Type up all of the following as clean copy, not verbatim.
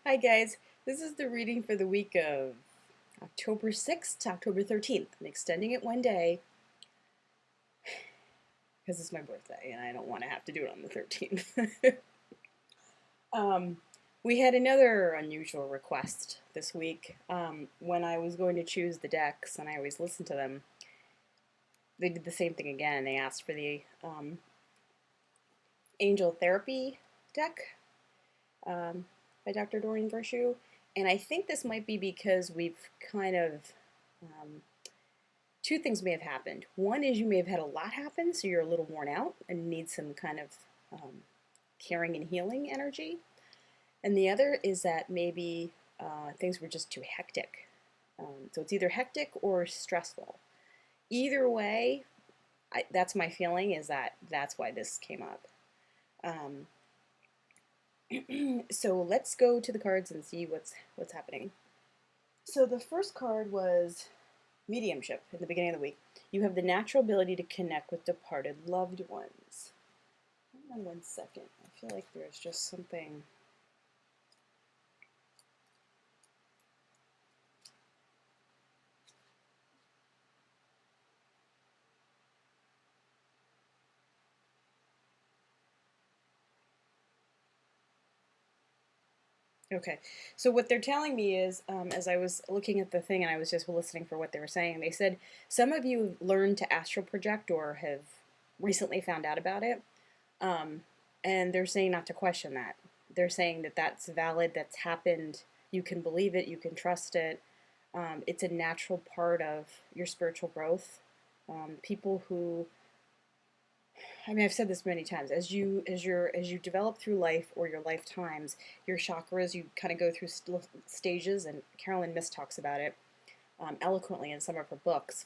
Hi guys, this is the reading for the week of October 6th to October 13th. I'm extending it one day because it's my birthday and I don't want to have to do it on the 13th. um, we had another unusual request this week. When I was going to choose the decks, and I always listen to them, they did the same thing again. They asked for the Angel Therapy deck by Dr. Doreen Virtue. And I think this might be because we've kind of two things may have happened. One is you may have had a lot happen, so you're a little worn out and need some kind of caring and healing energy. And the other is that maybe things were just too hectic. So it's either hectic or stressful. Either way, that's my feeling, is that that's why this came up. So let's go to the cards and see what's happening. So the first card was Mediumship in the beginning of the week. You have the natural ability to connect with departed loved ones. Hold on one second. I feel like there's just something. Okay, so what they're telling me is, as I was looking at the thing and I was just listening for what they were saying, they said some of you learned to astral project or have recently found out about it, and they're saying not to question that. They're saying that that's valid, that's happened, you can believe it, you can trust it. It's a natural part of your spiritual growth. People who, I mean, I've said this many times. As you develop through life or your lifetimes, your chakras, you kind of go through stages, and Carolyn Myss talks about it eloquently in some of her books.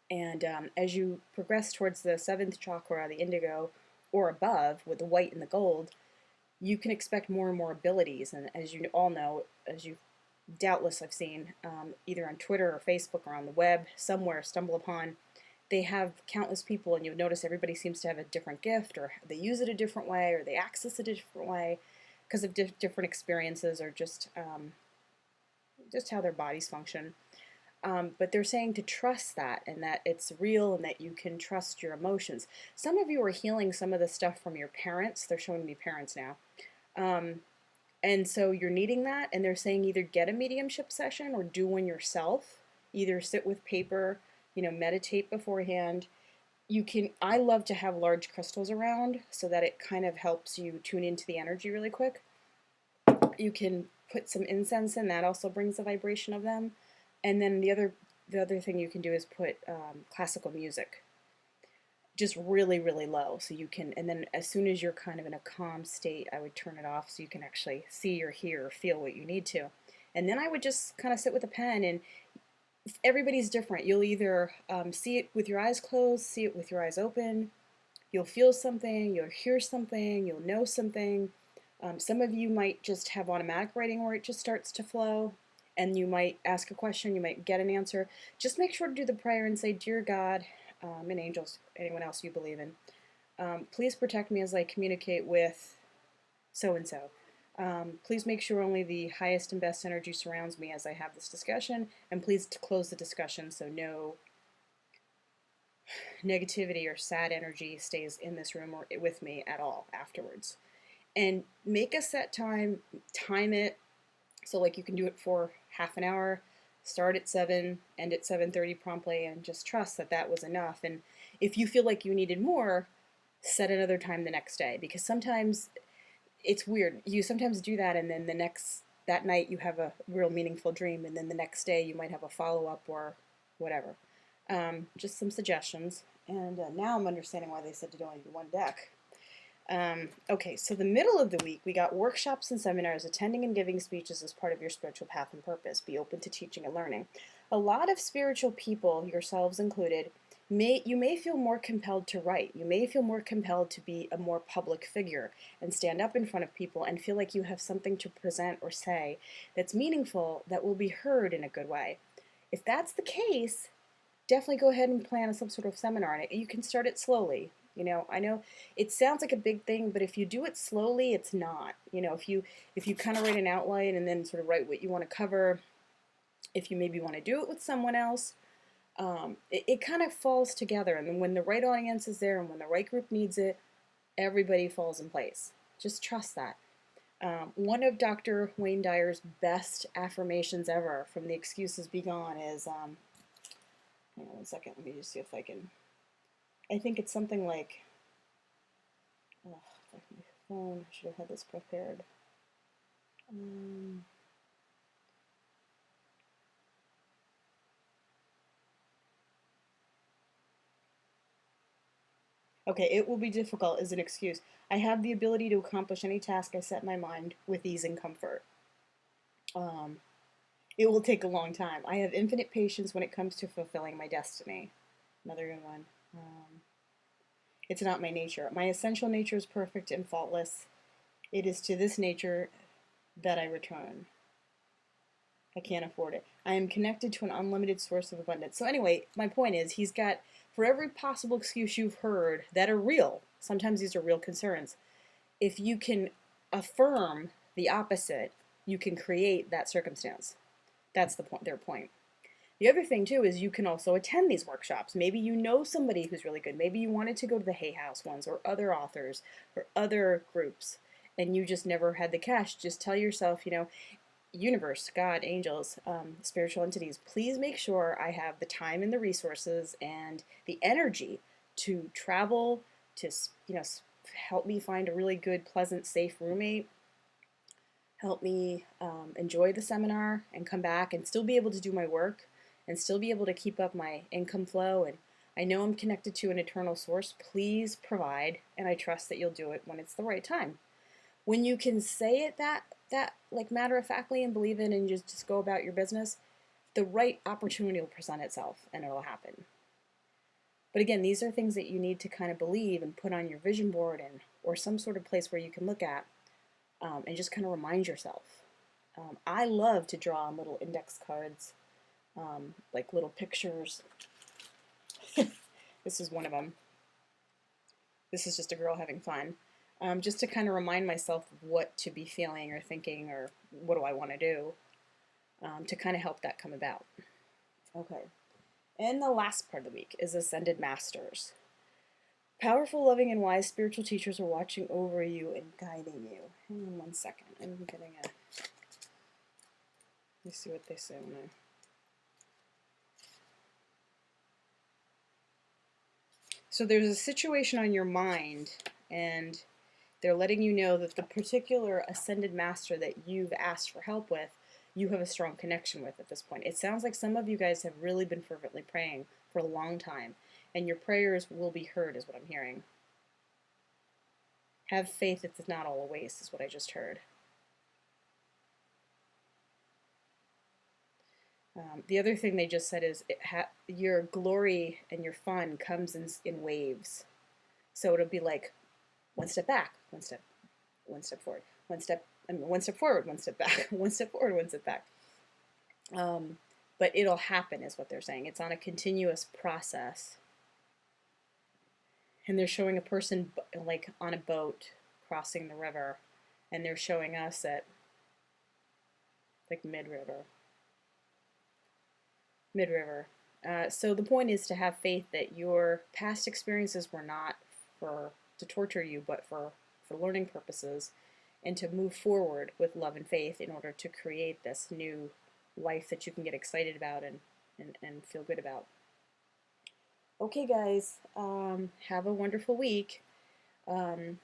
And as you progress towards the seventh chakra, the indigo, or above, with the white and the gold, you can expect more and more abilities. And as you all know, as you doubtless have seen, either on Twitter or Facebook or on the web, somewhere stumble upon, they have countless people, and you'll notice everybody seems to have a different gift, or they use it a different way, or they access it a different way because of different experiences, or just how their bodies function. But they're saying to trust that, and that it's real, and that you can trust your emotions. Some of you are healing some of the stuff from your parents. They're showing me parents now. And so you're needing that, and they're saying either get a mediumship session or do one yourself. Either sit with paper, meditate beforehand. I love to have large crystals around so that it kind of helps you tune into the energy really quick. You can put some incense in, that also brings the vibration of them. And then the other thing you can do is put classical music, just really, really low, so you can, and then as soon as you're kind of in a calm state, I would turn it off so you can actually see or hear or feel what you need to. And then I would just kind of sit with a pen, and everybody's different. You'll either see it with your eyes closed, see it with your eyes open. You'll feel something, you'll hear something, you'll know something. Some of you might just have automatic writing where it just starts to flow, and you might ask a question, you might get an answer. Just make sure to do the prayer and say, Dear God, and angels, anyone else you believe in, please protect me as I communicate with so-and-so. Please make sure only the highest and best energy surrounds me as I have this discussion, and please close the discussion so no negativity or sad energy stays in this room or with me at all afterwards. And make a set time it, so like you can do it for half an hour, start at 7, end at 7:30 promptly, and just trust that that was enough. And if you feel like you needed more, set another time the next day, because sometimes it's weird. You sometimes do that, and then that night you have a real meaningful dream, and then the next day you might have a follow-up or whatever. Just some suggestions. And now I'm understanding why they said to only do one deck. Okay, so the middle of the week, we got workshops and seminars, attending and giving speeches as part of your spiritual path and purpose. Be open to teaching and learning. A lot of spiritual people, yourselves included, you may feel more compelled to write. You may feel more compelled to be a more public figure and stand up in front of people and feel like you have something to present or say that's meaningful, that will be heard in a good way. If that's the case, definitely go ahead and plan some sort of seminar. And you can start it slowly. You know, I know it sounds like a big thing, but if you do it slowly, it's not. You know, if you kind of write an outline and then sort of write what you want to cover, if you maybe want to do it with someone else, it kind of falls together. And then when the right audience is there and when the right group needs it, everybody falls in place. Just trust that. One of Dr. Wayne Dyer's best affirmations ever from The Excuses Be Gone is, hang on one second, let me just see if I can, I think it's something like, oh, my phone, I should have had this prepared. Okay, it will be difficult as an excuse. I have the ability to accomplish any task I set my mind with ease and comfort. It will take a long time. I have infinite patience when it comes to fulfilling my destiny. Another good one. It's not my nature. My essential nature is perfect and faultless. It is to this nature that I return. I can't afford it. I am connected to an unlimited source of abundance. So anyway, my point is he's got, for every possible excuse you've heard that are real, sometimes these are real concerns, if you can affirm the opposite, you can create that circumstance. That's the point, their point. The other thing, too, is you can also attend these workshops. Maybe you know somebody who's really good. Maybe you wanted to go to the Hay House ones or other authors or other groups, and you just never had the cash. Just tell yourself, you know, universe, God, angels, spiritual entities, please make sure I have the time and the resources and the energy to travel, to, you know, help me find a really good, pleasant, safe roommate, help me enjoy the seminar and come back and still be able to do my work and still be able to keep up my income flow. And I know I'm connected to an eternal source. Please provide, and I trust that you'll do it when it's the right time. When you can say it that like matter-of-factly and believe it and just go about your business, the right opportunity will present itself and it'll happen. But again, these are things that you need to kind of believe and put on your vision board and or some sort of place where you can look at and just kind of remind yourself. I love to draw on little index cards, like little pictures. This is one of them. This is just a girl having fun. Just to kind of remind myself of what to be feeling or thinking or what do I want to do to kind of help that come about. Okay. And the last part of the week is Ascended Masters. Powerful, loving, and wise spiritual teachers are watching over you and guiding you. Hang on one second. I'm getting a... Let me see what they say when I... So there's a situation on your mind, and they're letting you know that the particular ascended master that you've asked for help with, you have a strong connection with at this point. It sounds like some of you guys have really been fervently praying for a long time, and your prayers will be heard, is what I'm hearing. Have faith it's not all a waste, is what I just heard. The other thing they just said is your glory and your fun comes in waves. So it'll be like one step back, one step forward, one step forward, one step back, one step forward, one step back. But it'll happen, is what they're saying. It's on a continuous process. And they're showing a person like on a boat crossing the river, and they're showing us at like mid-river. So the point is to have faith that your past experiences were not to torture you, but for learning purposes, and to move forward with love and faith in order to create this new life that you can get excited about and feel good about. Okay, guys, have a wonderful week.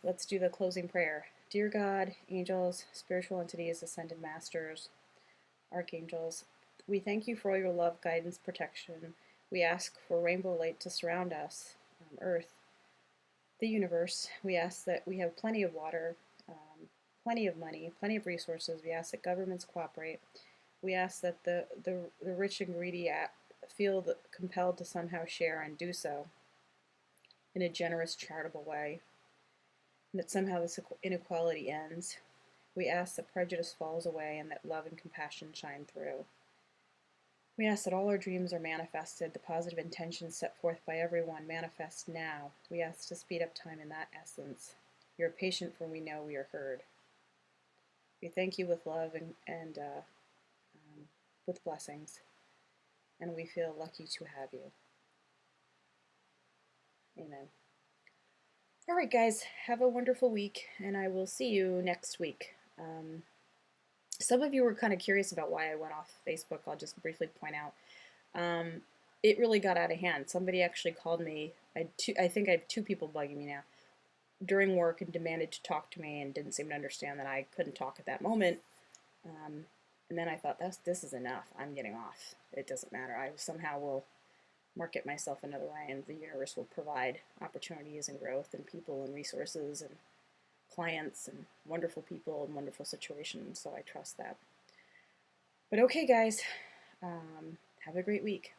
Let's do the closing prayer. Dear God, angels, spiritual entities, ascended masters, archangels, we thank you for all your love, guidance, protection. We ask for rainbow light to surround us, Earth, the universe. We ask that we have plenty of water, plenty of money, plenty of resources. We ask that governments cooperate. We ask that the rich and greedy feel compelled to somehow share and do so in a generous, charitable way, and that somehow this inequality ends. We ask that prejudice falls away and that love and compassion shine through. We ask that all our dreams are manifested, the positive intentions set forth by everyone manifest now. We ask to speed up time in that essence. You're patient, for we know we are heard. We thank you with love and with blessings, and we feel lucky to have you. Amen. All right, guys, have a wonderful week, and I will see you next week. Some of you were kind of curious about why I went off Facebook. I'll just briefly point out. It really got out of hand. Somebody actually called me. I think I have 2 people bugging me now during work and demanded to talk to me and didn't seem to understand that I couldn't talk at that moment. And then I thought, this is enough. I'm getting off. It doesn't matter. I somehow will market myself another way, and the universe will provide opportunities and growth and people and resources and clients and wonderful people and wonderful situations, so I trust that. But okay, guys, have a great week.